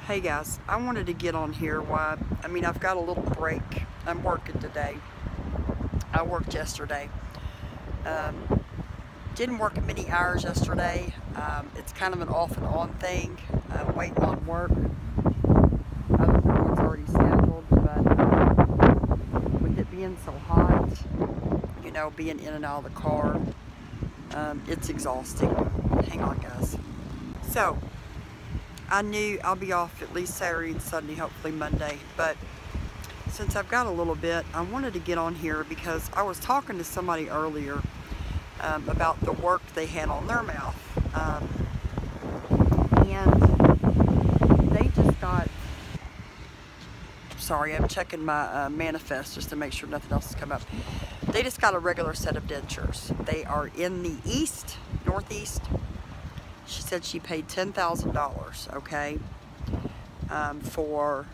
Hey guys, I wanted to get on here. I've got a little break. I'm working today. I worked yesterday. Um, didn't work many hours yesterday. It's kind of an off and on thing. I'm waiting on work. Other than what's already scheduled, but with it being so hot, being in and out of the car, it's exhausting. Hang on, guys. So, I knew I'll be off at least Saturday and Sunday, hopefully Monday, but since I've got a little bit, I wanted to get on here because I was talking to somebody earlier about the work they had on their mouth, and they just got, sorry, I'm checking my manifest just to make sure nothing else has come up. They just got a regular set of dentures. They are in the northeast. She said she paid $10,000, okay, for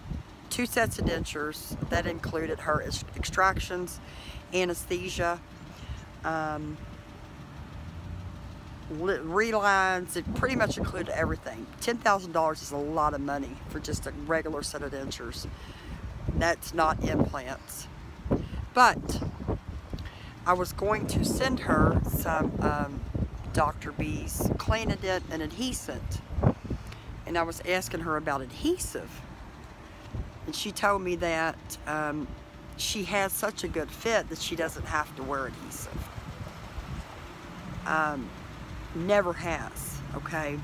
2 sets of dentures. That included her extractions, anesthesia, relines. It pretty much included everything. $10,000 is a lot of money for just a regular set of dentures. That's not implants. But I was going to send her some Dr. B's Clean-A-Dent and adhesant, and I was asking her about adhesive, and she told me that she has such a good fit that she doesn't have to wear adhesive. Never has. Okay,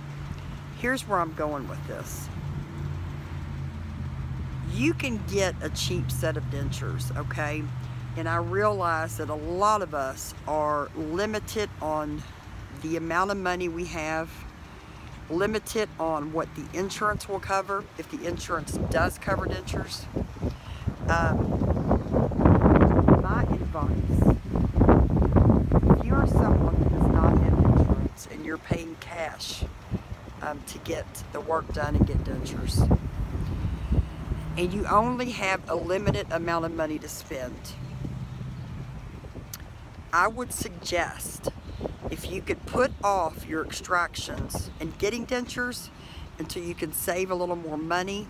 here's where I'm going with this. You can get a cheap set of dentures, okay, and I realize that a lot of us are limited on the amount of money we have, limited on what the insurance will cover, if the insurance does cover dentures. My advice, if you are someone who does not have insurance and you're paying cash to get the work done and get dentures, and you only have a limited amount of money to spend, I would suggest, if you could put off your extractions and getting dentures until you can save a little more money,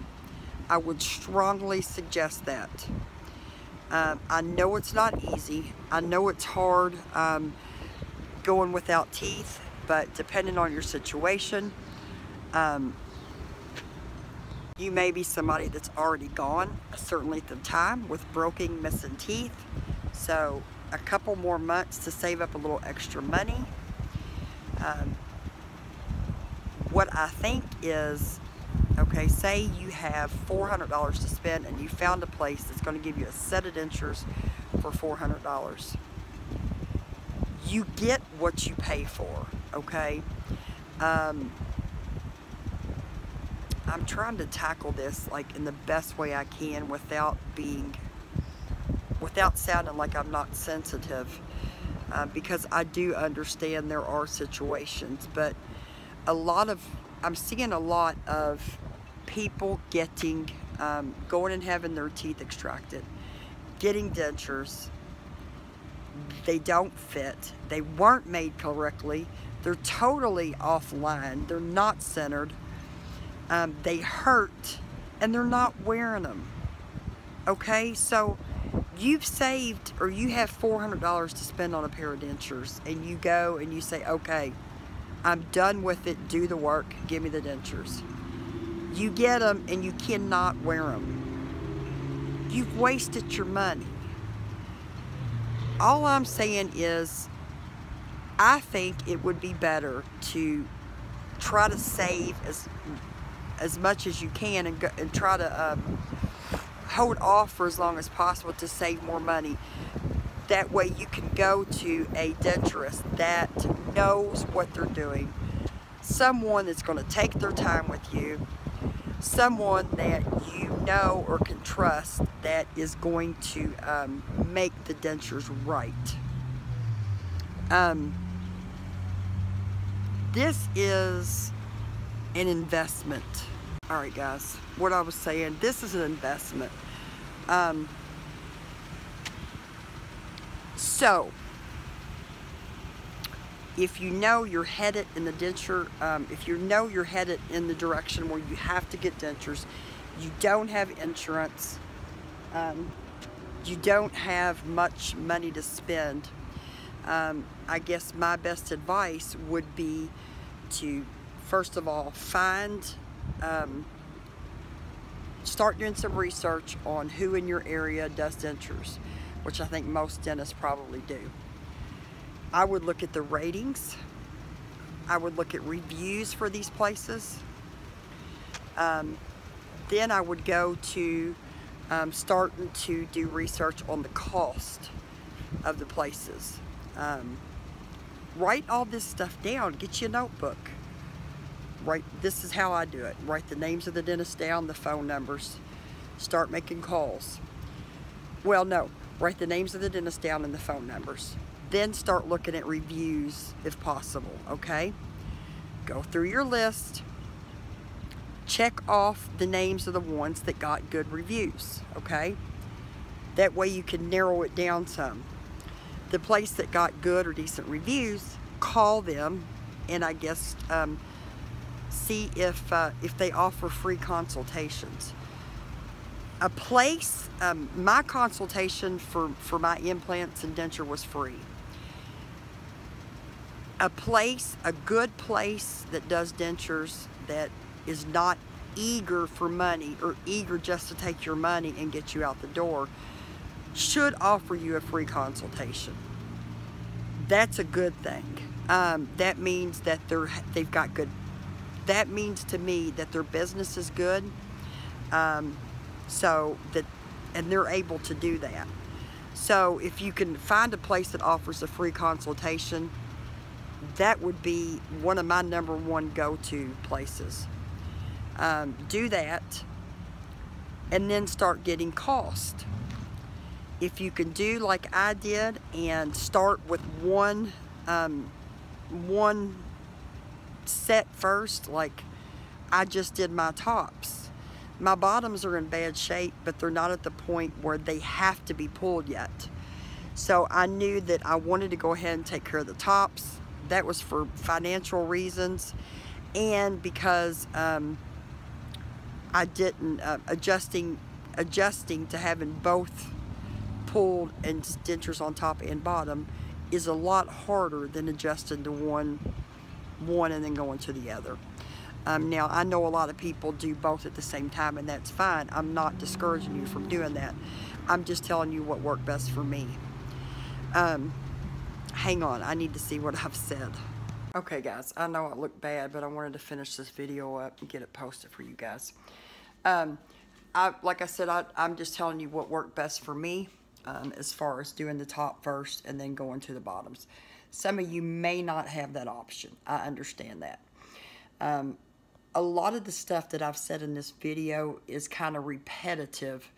I would strongly suggest that. I know it's not easy. I know it's hard going without teeth, but depending on your situation, you may be somebody that's already gone a certain length of time with broken, missing teeth. So a couple more months to save up a little extra money. What I think is, okay, say you have $400 to spend and you found a place that's going to give you a set of dentures for $400. You get what you pay for, okay? I'm trying to tackle this like in the best way I can without sounding like I'm not sensitive, because I do understand there are situations, but I'm seeing a lot of people getting, going and having their teeth extracted, getting dentures. They don't fit. They weren't made correctly. They're totally offline. They're not centered. They hurt, and they're not wearing them. Okay, so you've saved, or you have $400 to spend on a pair of dentures, and you go and you say, okay, I'm done with it, do the work, give me the dentures. You get them and you cannot wear them. You've wasted your money. All I'm saying is, I think it would be better to try to save as much as you can and try to hold off for as long as possible to save more money. That way you can go to a denturist that knows what they're doing, someone that's going to take their time with you, someone that you know or can trust that is going to make the dentures right. This is an investment. All right, guys, what I was saying, this is an investment. So if you know you're headed in the denture, if you know you're headed in the direction where you have to get dentures, you don't have insurance, you don't have much money to spend, I guess my best advice would be to, first of all, start doing some research on who in your area does dentures, which I think most dentists probably do. I would look at the ratings. I would look at reviews for these places. Then I would go to starting to do research on the cost of the places. Write all this stuff down. Get you a notebook. This is how I do it. Write the names of the dentists down, the phone numbers. Start making calls. Well, no. Write the names of the dentists down and the phone numbers. Then start looking at reviews if possible, okay? Go through your list. Check off the names of the ones that got good reviews, okay? That way you can narrow it down some. The place that got good or decent reviews, call them and I guess see if they offer free consultations. A place, my consultation for my implants and denture was free. A good place that does dentures that is not eager for money or eager just to take your money and get you out the door should offer you a free consultation. That's a good thing. That means that they've got good. That means to me that their business is good. So that, and they're able to do that. So if you can find a place that offers a free consultation, that would be one of my #1 go-to places. Do that, and then start getting cost. If you can do like I did and start with one set first, like I just did my tops. My bottoms are in bad shape, but they're not at the point where they have to be pulled yet. So I knew that I wanted to go ahead and take care of the tops. That was for financial reasons, and because I didn't adjusting to having both pulled and dentures on top and bottom is a lot harder than adjusting to one and then going to the other. Now I know a lot of people do both at the same time, and that's fine. I'm not discouraging you from doing that. I'm just telling you what worked best for me. Hang on, I need to see what I've said. Okay guys, I know it looked bad, but I wanted to finish this video up and get it posted for you guys. Like I said, I'm just telling you what worked best for me as far as doing the top first and then going to the bottoms. Some of you may not have that option. I understand that. A lot of the stuff that I've said in this video is kind of repetitive.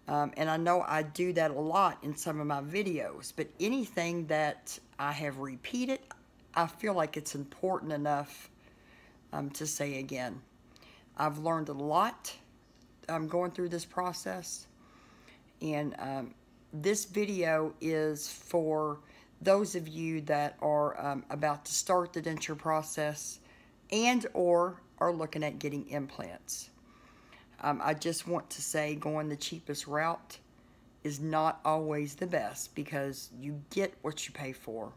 And I know I do that a lot in some of my videos, but anything that I have repeated, I feel like it's important enough to say again. I've learned a lot going through this process, and this video is for those of you that are about to start the denture process and or are looking at getting implants. I just want to say going the cheapest route is not always the best, because you get what you pay for.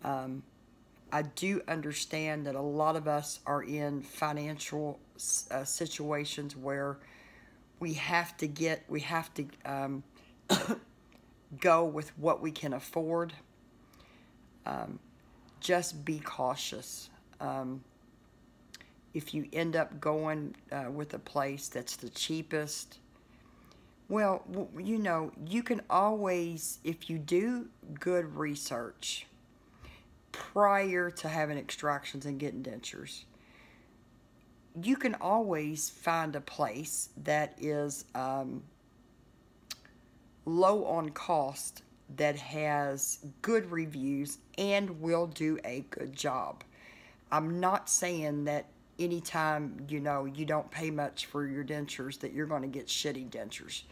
I do understand that a lot of us are in financial situations where we have to go with what we can afford. Just be cautious. If you end up going with a place that's the cheapest, well, you know, you can always, if you do good research prior to having extractions and getting dentures, you can always find a place that is low on cost, that has good reviews and will do a good job. I'm not saying that anytime, you know, you don't pay much for your dentures that you're going to get shitty dentures.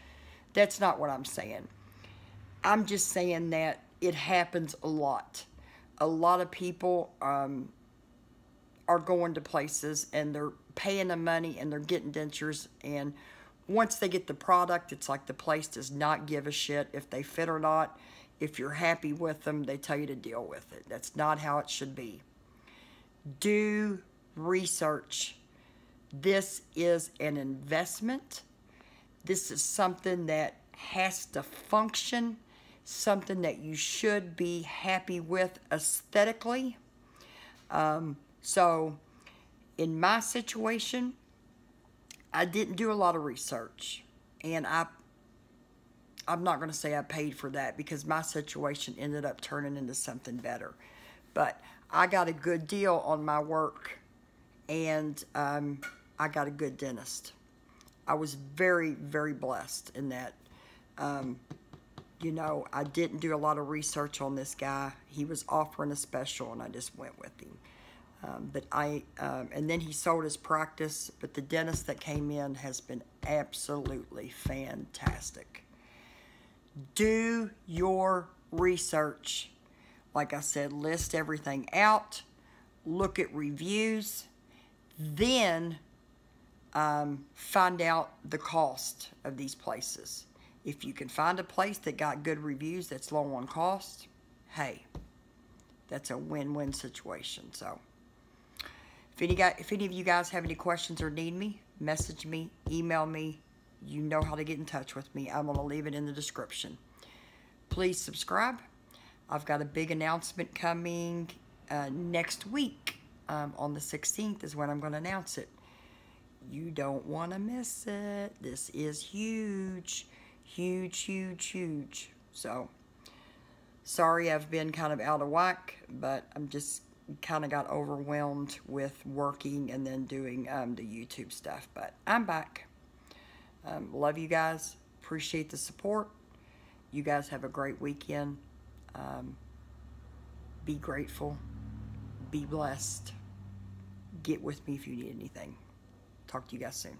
That's not what I'm saying. I'm just saying that it happens a lot. a lot of people are going to places and they're paying the money and they're getting dentures, and once they get the product, it's like the place does not give a shit if they fit or not. If you're happy with them, they tell you to deal with it. That's not how it should be. Do research. This is an investment. This is something that has to function, something that you should be happy with aesthetically. So in my situation, I didn't do a lot of research, and I'm not going to say I paid for that because my situation ended up turning into something better. But I got a good deal on my work, and I got a good dentist. I was very, very blessed in that. You know, I didn't do a lot of research on this guy. He was offering a special, and I just went with him. And then he sold his practice, but the dentist that came in has been absolutely fantastic. Do your research. Like I said, list everything out, look at reviews, then find out the cost of these places. If you can find a place that got good reviews that's low on cost, hey, that's a win-win situation. So if any of you guys have any questions or need me, message me, email me. You know how to get in touch with me. I'm going to leave it in the description. Please subscribe. I've got a big announcement coming next week. On the 16th is when I'm going to announce it. You don't want to miss it. This is huge. Huge, huge, huge. So, sorry I've been kind of out of whack, but I'm just kind of got overwhelmed with working and then doing the YouTube stuff. But I'm back. Love you guys. Appreciate the support. You guys have a great weekend. Be grateful. Be blessed. Get with me if you need anything. Talk to you guys soon.